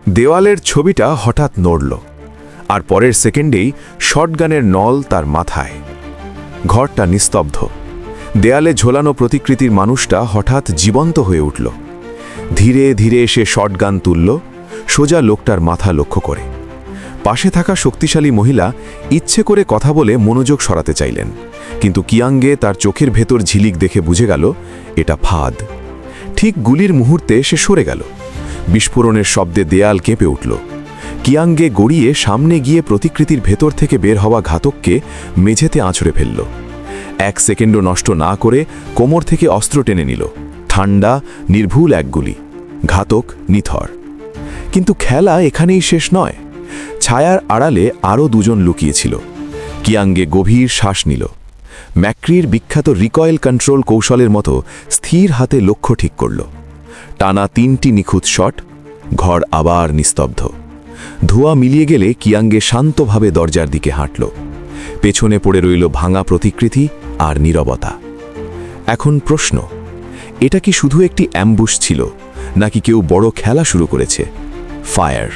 দেওয়ালের ছবিটা হঠাৎ নড়ল, আর পরের সেকেন্ডেই শটগানের নল তার মাথায়। ঘরটা নিস্তব্ধ। দেয়ালে ঝোলানো প্রতিকৃতির মানুষটা হঠাৎ জীবন্ত হয়ে উঠল। ধীরে ধীরে সে শটগান তুলল, সোজা লোকটার মাথা লক্ষ্য করে। পাশে থাকা শক্তিশালী মহিলা ইচ্ছে করে কথা বলে মনোযোগ সরাতে চাইলেন, কিন্তু কিয়াঙ্গে তার চোখের ভেতর ঝিলিক দেখে বুঝে গেল এটা ফাঁদ। ঠিক গুলির মুহূর্তে সে সরে গেল। বিস্ফোরণের শব্দে দেয়াল কেঁপে উঠল। কিয়াঙ্গে গড়িয়ে সামনে গিয়ে প্রতিকৃতির ভেতর থেকে বের হওয়া ঘাতককে মেঝেতে আঁচড়ে ফেলল। 1 সেকেন্ডও নষ্ট না করে কোমর থেকে অস্ত্র টেনে নিল। ঠান্ডা, নির্ভুল এক গুলি। ঘাতক নিথর। কিন্তু খেলা এখানেই শেষ নয়। ছায়ার আড়ালে আরও 2 জন লুকিয়েছিল। কিয়াঙ্গে গভীর শ্বাস নিল। ম্যাক্রির বিখ্যাত রিকয়েল কন্ট্রোল কৌশলের মতো স্থির হাতে লক্ষ্য ঠিক করল। টানা 3টি নিখুঁত শট। ঘর আবার নিস্তব্ধ। ধোঁয়া মিলিয়ে গেলে কিয়াঙ্গে শান্তভাবে দরজার দিকে হাঁটল। পেছনে পড়ে রইল ভাঙা প্রতিকৃতি আর নীরবতা। এখন প্রশ্ন, এটা কি শুধু একটি অ্যাম্বুশ ছিল, নাকি কেউ বড় খেলা শুরু করেছে? ফায়ার।